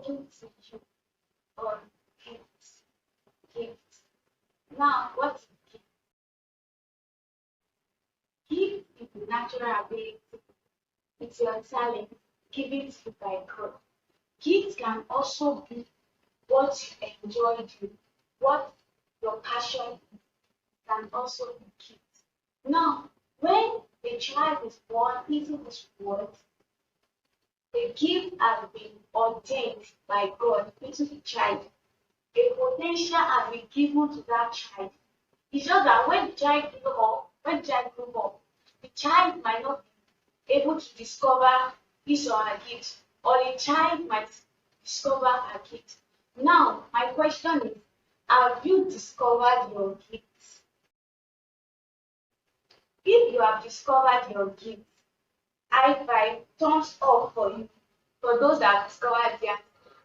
talking to you on gifts. Gifts. Now, what is gift? Gift is the natural ability. It's your talent given to you by God. Gift can also be what you enjoy doing, what your passion can also be gift. Now, when a child is born into this world, the gift has been ordained by God into the child. A potential has been given to that child. It's just that when the child grew up, the child might not be able to discover his or her gift, or the child might discover her gift. Now, my question is, have you discovered your gifts? If you have discovered your gifts, high five, thumbs up for you, for those that have discovered theirs,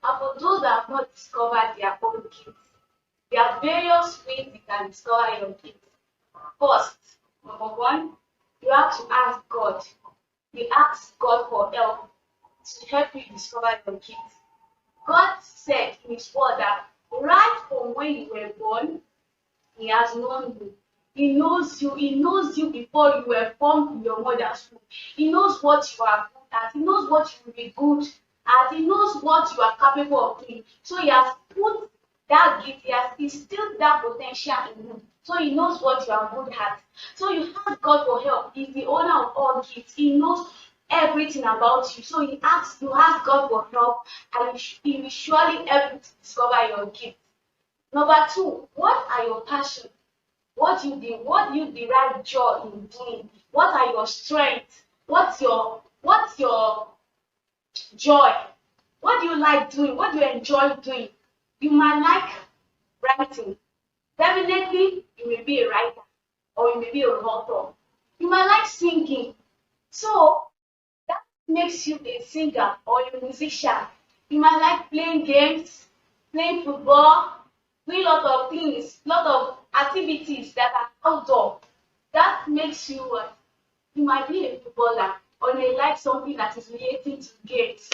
and for those that have not discovered their own gifts. There are various ways you can discover your gifts. First, number one, you have to ask God. You ask God for help to help you discover your gifts. God said in His word that right from when you were born, He has known you. He knows you. He knows you before you were formed in your mother's womb. He knows what you are good at. He knows what you will be good at. He knows what you are capable of doing. So He has put that gift, He has instilled that potential in you. So He knows what you are good at. So you ask God for help. He's the owner of all gifts. He knows everything about you. So you ask God for help, and He will surely help you to discover your gift. Number two, what are your passions? What do you derive joy in doing? What are your strengths? What's your joy? What do you like doing? What do you enjoy doing? You might like writing. Definitely, you may be a writer or you may be an author. You might like singing. So that makes you a singer or a musician. You might like playing games, playing football, doing a lot of things, lot of activities that are outdoor. That makes you, you might be a footballer or you may like something that is related to games.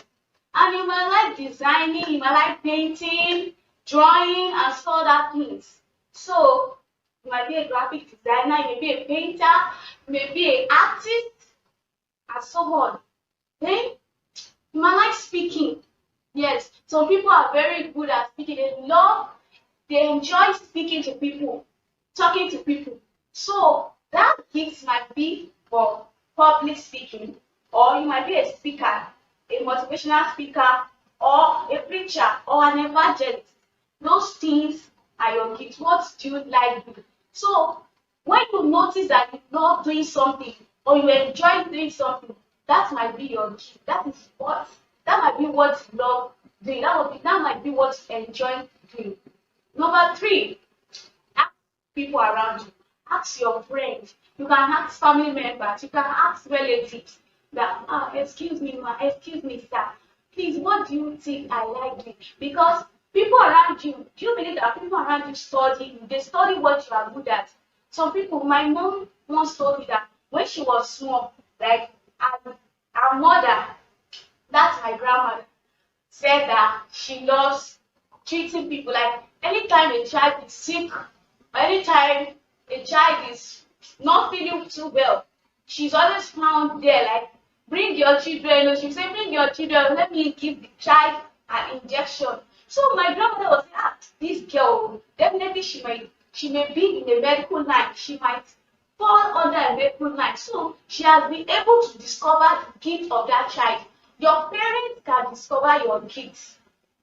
And you might like designing, you might like painting, drawing, and so other things. So, you might be a graphic designer, you may be a painter, you may be an artist, and so on. Then, you might like speaking. Yes, some people are very good at speaking. They enjoy speaking to people, talking to people. So, that gift might be for public speaking, or you might be a speaker, a motivational speaker, or a preacher, or an evangelist. Those things are your gifts. What do you like doing? So, when you notice that you love doing something, or you enjoy doing something, that might be your gift. That might be what you love doing. That might be what you enjoy doing. Number three, ask people around you. Ask your friends. You can ask family members. You can ask relatives. That, excuse me, ma, excuse me, sir. Please, what do you think I like doing? Because people around you, do you believe that people around you study? They study what you are good at. Some people, my mom once told me that when she was small, like her mother, that's my grandmother, said that she loves treating people. Like anytime a child is sick, or anytime a child is not feeling too well, she's always found there, like, bring your children. She say, bring your children, let me give the child an injection. So my grandmother was saying, this girl, definitely she may be in a medical line. She might fall under a medical line. So she has been able to discover the gift of that child. Your parents can discover your gifts.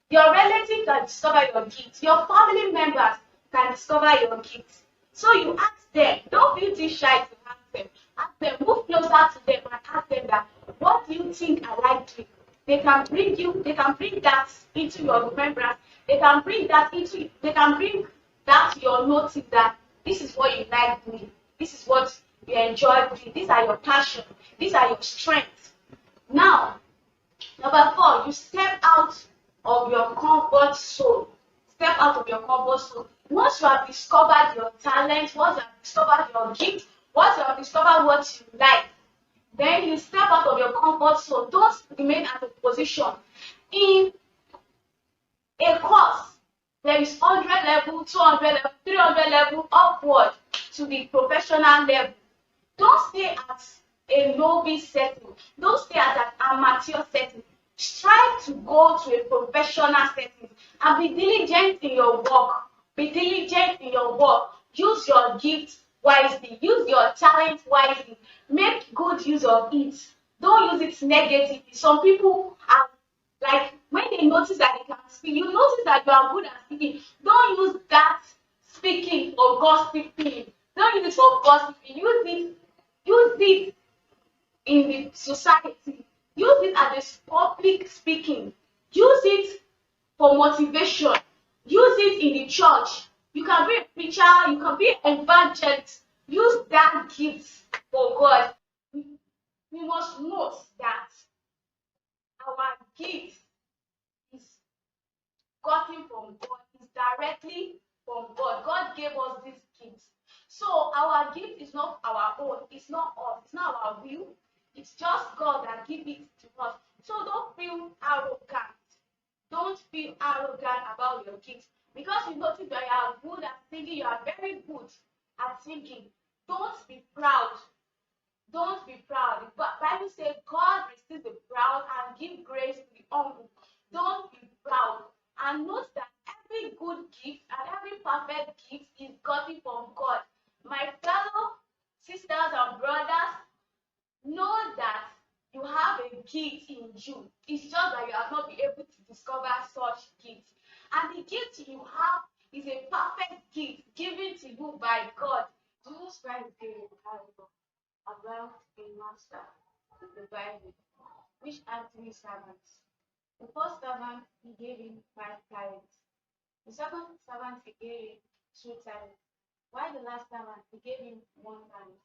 Your relatives can discover your gifts. Your family members can discover your gifts. So you ask them. Don't feel too shy to ask them. Ask them. Move closer to them and ask them that, what do you think I like doing? They can bring that into your remembrance. They can bring that to your notice that this is what you like doing. This is what you enjoy doing. These are your passions. These are your strengths. Now, number four, you step out of your comfort zone. Step out of your comfort zone. Once you have discovered your talent, once you have discovered your gift, once you have discovered what you like, then you step out of your comfort zone. Don't remain at a position in a course. There is 100 level, 200 level, 300 level upward to the professional level. Don't stay at a novice setting. Don't stay at an amateur setting. Try to go to a professional setting and be diligent in your work. Be diligent in your work. Use your gift wisely. Use your talent wisely. Make good use of it. Don't use it negatively. Some people are like, when they notice that they can speak, you notice that you are good at speaking. Don't use that speaking for gossiping. Don't use it for gossiping. Use it in the society. Use it as a public speaking. Use it for motivation. Use it in the church. You can be a preacher. You can be an evangelist. Use that gift for God. We must note that our gift is gotten from God, is directly from God. God gave us these gifts. So our gift is not our own, it's not us, it's not our will. It's just God that gives it to us. So don't feel arrogant. Don't feel arrogant about your gift. Because you notice that you are good at singing, you are very good at singing. Don't be proud. Don't be proud. The Bible says God receives the proud and give grace to the humble. Don't be proud. And note that every good gift and every perfect gift is gotten from God. My fellow sisters and brothers, know that you have a gift in you. It's just that you have not been able to discover such gifts. And the gift you have is a perfect gift given to you by God. Jesus Christ gave a parable about a master in the Bible, which had three servants. The first servant, he gave him 5 talents. The second servant, he gave him 2 talents. While the last servant, he gave him 1 talent.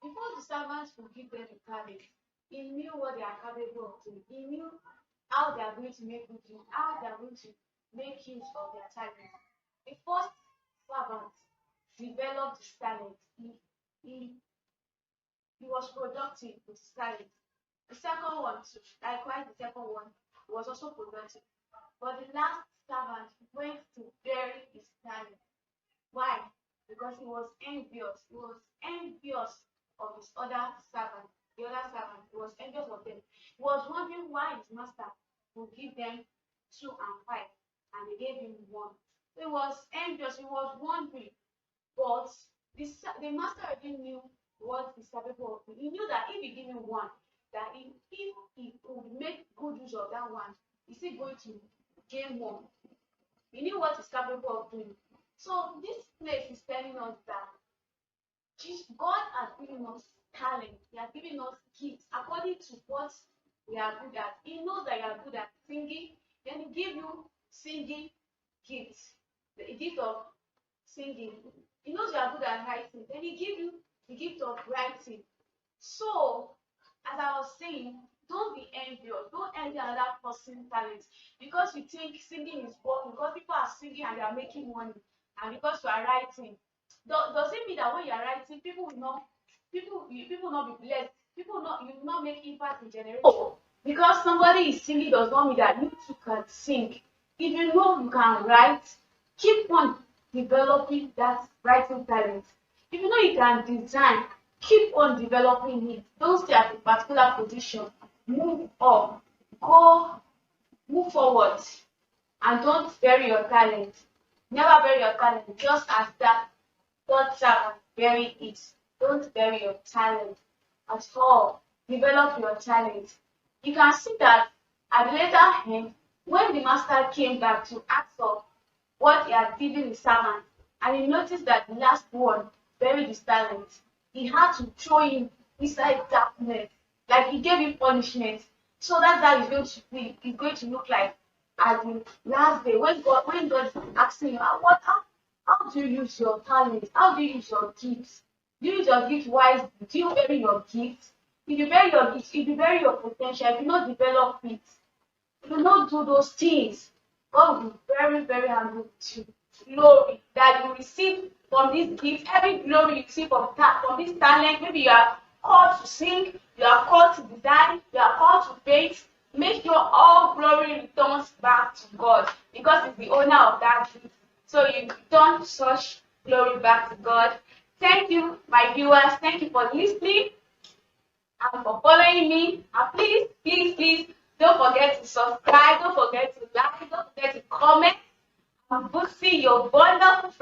Before the servants could give them a talent, he knew what they are capable of doing. He knew how they are going to make good use, how they are going to make use of their talent. The first servant developed his talent. He he was productive with his talent. The second one too, likewise the second one was also productive. But the last servant went to bury his talent. Why? Because he was envious. He was envious of his other servant. The other servant, he was envious of them. He was wondering why his master would give them 2 and 5, and they gave him 1. So he was envious. He was wondering. But the master already knew what is capable of. He knew that if he gave him 1, that if he would make good use of that 1, is he going to gain more? He knew what he's capable of doing. So this place is telling us that God has given us talent. He has given us gifts according to what we are good at. He knows that you are good at singing, then he give you singing gifts, the gift of singing. He knows you are good at writing, then he give you the gift of writing. So, as I was saying, don't be envious. Don't envy another person's talent because you think singing is boring, because people are singing and they are making money, and because you are writing. Does it mean that when you are writing, people will not be blessed? You will not make impact in generation. Oh, because somebody is singing does not mean that you too can sing. If you know you can write, keep on developing that writing talent. If you know you can design, keep on developing it. Don't stay at a particular position. Move up, move forward, and don't bury your talent. Never bury your talent, just as that third servant buried it. Don't bury your talent at all. Develop your talent. You can see that at the later end, when the master came back to ask of what he had given his servant, and he noticed that the last one buried his talent, he had to throw him inside darkness, like he gave him punishment. So that's how he's going to be. He's going to look like at the last day when God is asking you, how do you use your talent? How do you use your gifts? Do you use your gift wisely? Do you bury your gifts? If you bury your gifts, if you bury your potential, if you not develop it, if you not do those things, God will be very, very angry with you. Glory that you receive from this gift, every glory you receive from this talent. Maybe you are called to sing, you are called to design, you are called to paint. Make sure all glory returns back to God, because because He's the owner of that gift. So you return such glory back to God. Thank you, my viewers. Thank you for listening and for following me. And please, please, please don't forget to subscribe, don't forget to like, don't forget to comment, and see your wonderful friends.